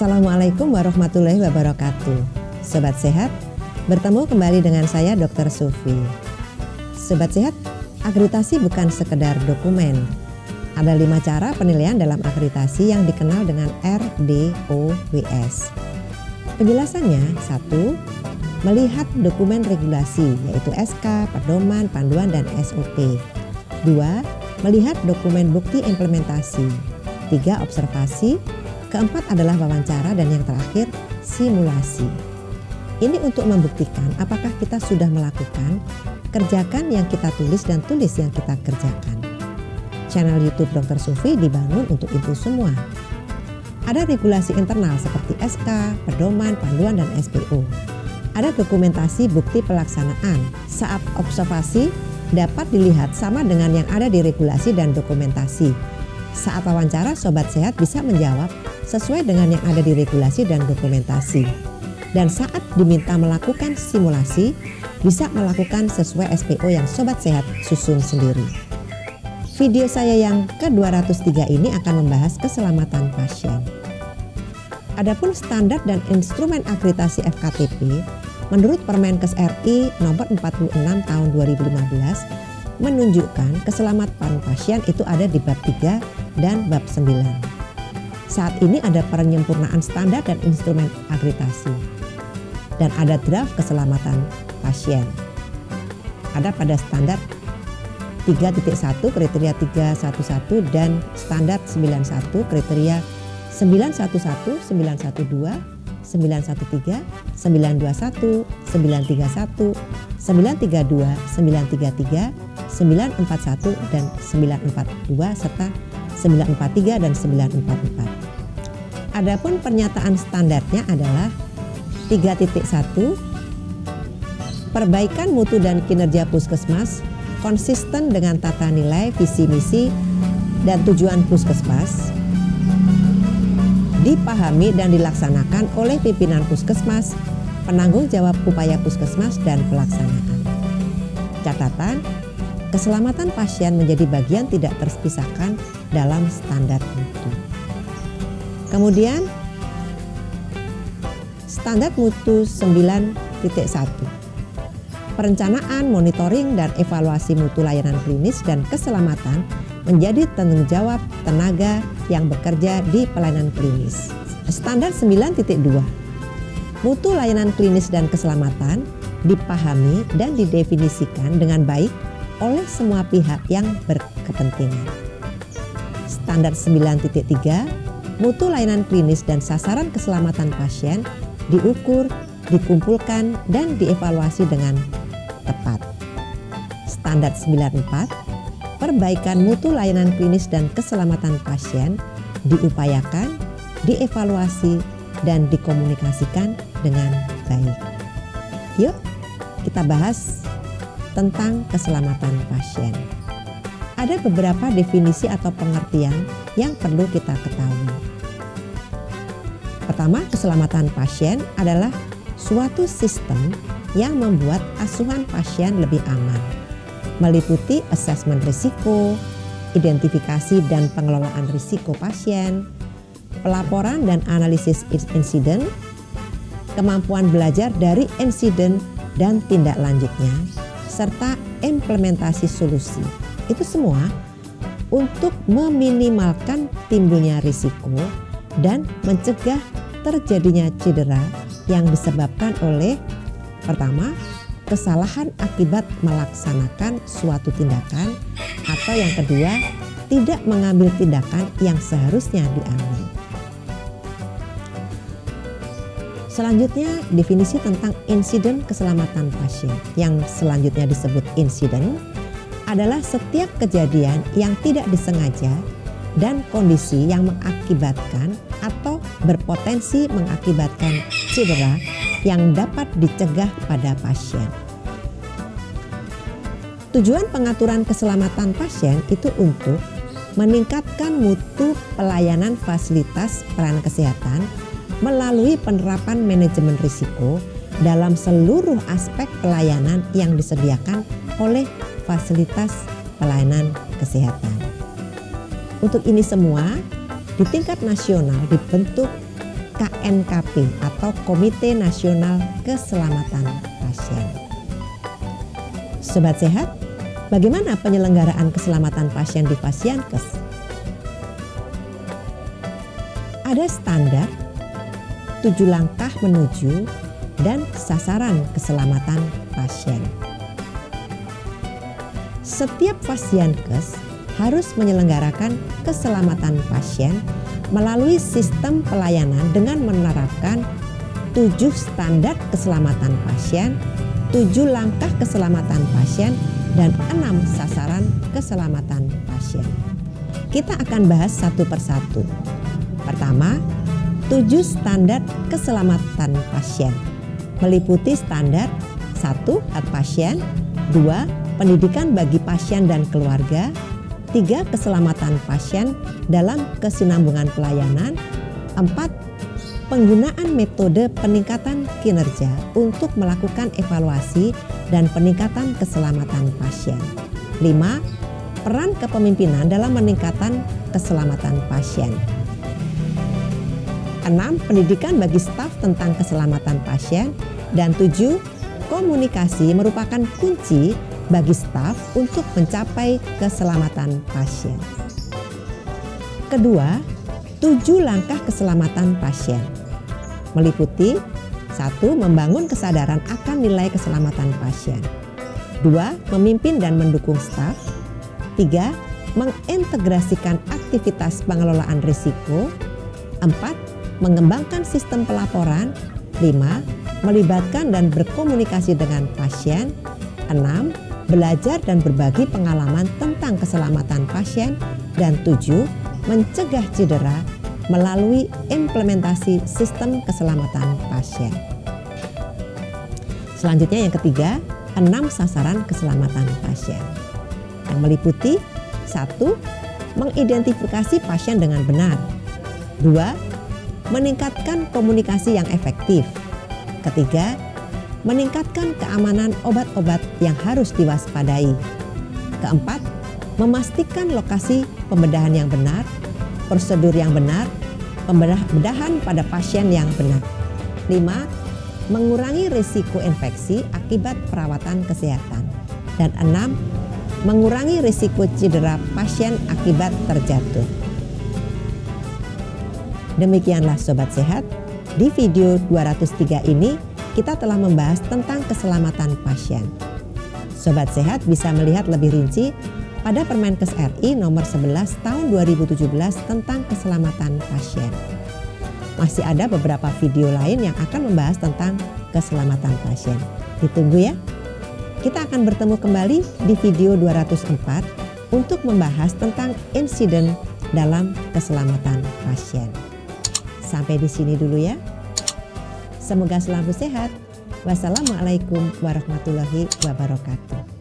Assalamualaikum warahmatullahi wabarakatuh. Sobat Sehat, bertemu kembali dengan saya Dr. Sufi. Sobat Sehat, akreditasi bukan sekedar dokumen. Ada 5 cara penilaian dalam akreditasi yang dikenal dengan RDOWS. Penjelasannya, 1. Melihat dokumen regulasi yaitu SK, pedoman, panduan, dan SOP. 2. Melihat dokumen bukti implementasi. 3. Observasi. Keempat adalah wawancara, dan yang terakhir simulasi. Ini untuk membuktikan apakah kita sudah melakukan, kerjakan yang kita tulis, dan tulis yang kita kerjakan. Channel YouTube Dr. Sufi dibangun untuk itu semua. Ada regulasi internal seperti SK, pedoman, panduan, dan SPO. Ada dokumentasi bukti pelaksanaan. Saat observasi dapat dilihat sama dengan yang ada di regulasi dan dokumentasi. Saat wawancara, Sobat Sehat bisa menjawab sesuai dengan yang ada di regulasi dan dokumentasi. Dan saat diminta melakukan simulasi, bisa melakukan sesuai SPO yang Sobat Sehat susun sendiri. Video saya yang ke-203 ini akan membahas keselamatan pasien. Adapun standar dan instrumen akreditasi FKTP, menurut Permenkes RI nomor 46 tahun 2015, menunjukkan keselamatan pasien itu ada di bab 3 dan bab 9. Saat ini ada penyempurnaan standar dan instrumen akreditasi. Dan ada draft keselamatan pasien. Ada pada standar 3.1 kriteria 311 dan standar 91 kriteria 911, 912, 913, 921, 931, 932, 933, 941, dan 942 serta 943 dan 944. Adapun pernyataan standarnya adalah 3.1 perbaikan mutu dan kinerja puskesmas konsisten dengan tata nilai, visi misi, dan tujuan puskesmas, dipahami dan dilaksanakan oleh pimpinan puskesmas, penanggung jawab upaya puskesmas, dan pelaksanaan. Catatan, keselamatan pasien menjadi bagian tidak terpisahkan dalam standar mutu. Kemudian, standar mutu 9.1. Perencanaan, monitoring, dan evaluasi mutu layanan klinis dan keselamatan menjadi tanggung jawab tenaga yang bekerja di pelayanan klinis. Standar 9.2. Mutu layanan klinis dan keselamatan dipahami dan didefinisikan dengan baik oleh semua pihak yang berkepentingan. Standar 9.3. Mutu layanan klinis dan sasaran keselamatan pasien diukur, dikumpulkan, dan dievaluasi dengan tepat. Standar 94. Perbaikan mutu layanan klinis dan keselamatan pasien diupayakan, dievaluasi, dan dikomunikasikan dengan baik. Yuk, kita bahas tentang keselamatan pasien. Ada beberapa definisi atau pengertian yang perlu kita ketahui. Pertama, keselamatan pasien adalah suatu sistem yang membuat asuhan pasien lebih aman, meliputi asesmen risiko, identifikasi dan pengelolaan risiko pasien, pelaporan dan analisis insiden, kemampuan belajar dari insiden dan tindak lanjutnya, serta implementasi solusi. Itu semua untuk meminimalkan timbulnya risiko dan mencegah terjadinya cedera yang disebabkan oleh pertama, kesalahan akibat melaksanakan suatu tindakan, atau yang kedua, tidak mengambil tindakan yang seharusnya diambil. Selanjutnya, definisi tentang insiden keselamatan pasien yang selanjutnya disebut insiden adalah setiap kejadian yang tidak disengaja dan kondisi yang mengakibatkan atau berpotensi mengakibatkan cedera yang dapat dicegah pada pasien. Tujuan pengaturan keselamatan pasien itu untuk meningkatkan mutu pelayanan fasilitas pelayanan kesehatan melalui penerapan manajemen risiko dalam seluruh aspek pelayanan yang disediakan oleh fasilitas pelayanan kesehatan. Untuk ini semua, di tingkat nasional dibentuk KNKP atau Komite Nasional Keselamatan Pasien. Sobat Sehat, bagaimana penyelenggaraan keselamatan pasien di Pasienkes? Ada standar, 7 langkah menuju, dan sasaran keselamatan pasien. Setiap Pasienkes harus menyelenggarakan keselamatan pasien melalui sistem pelayanan dengan menerapkan 7 standar keselamatan pasien, 7 langkah keselamatan pasien, dan 6 sasaran keselamatan pasien. Kita akan bahas satu persatu. Pertama, 7 standar keselamatan pasien, meliputi standar 1. Hak pasien, 2. Pendidikan bagi pasien dan keluarga, 3. Keselamatan pasien dalam kesinambungan pelayanan, 4. Penggunaan metode peningkatan kinerja untuk melakukan evaluasi dan peningkatan keselamatan pasien, 5. Peran kepemimpinan dalam meningkatkan keselamatan pasien, 6. Pendidikan bagi staf tentang keselamatan pasien, dan 7. Komunikasi merupakan kunci bagi staf untuk mencapai keselamatan pasien. Kedua, 7 langkah keselamatan pasien, meliputi 1. Membangun kesadaran akan nilai keselamatan pasien, 2. Memimpin dan mendukung staf, 3. Mengintegrasikan aktivitas pengelolaan risiko, 4. Mengembangkan sistem pelaporan, 5. Melibatkan dan berkomunikasi dengan pasien, 6. Belajar dan berbagi pengalaman tentang keselamatan pasien, dan 7. Mencegah cedera melalui implementasi sistem keselamatan pasien. Selanjutnya yang ketiga, 6 sasaran keselamatan pasien yang meliputi 1. Mengidentifikasi pasien dengan benar, 2. Meningkatkan komunikasi yang efektif, ketiga, meningkatkan keamanan obat-obat yang harus diwaspadai, keempat, memastikan lokasi pembedahan yang benar, prosedur yang benar, pembedahan pada pasien yang benar, 5. Mengurangi risiko infeksi akibat perawatan kesehatan, dan 6. Mengurangi risiko cedera pasien akibat terjatuh. Demikianlah Sobat Sehat, di video 203 ini kita telah membahas tentang keselamatan pasien. Sobat Sehat bisa melihat lebih rinci pada Permenkes RI nomor 11 tahun 2017 tentang keselamatan pasien. Masih ada beberapa video lain yang akan membahas tentang keselamatan pasien. Ditunggu ya. Kita akan bertemu kembali di video 204 untuk membahas tentang insiden dalam keselamatan pasien. Sampai di sini dulu ya. Semoga selalu sehat. Wassalamualaikum warahmatullahi wabarakatuh.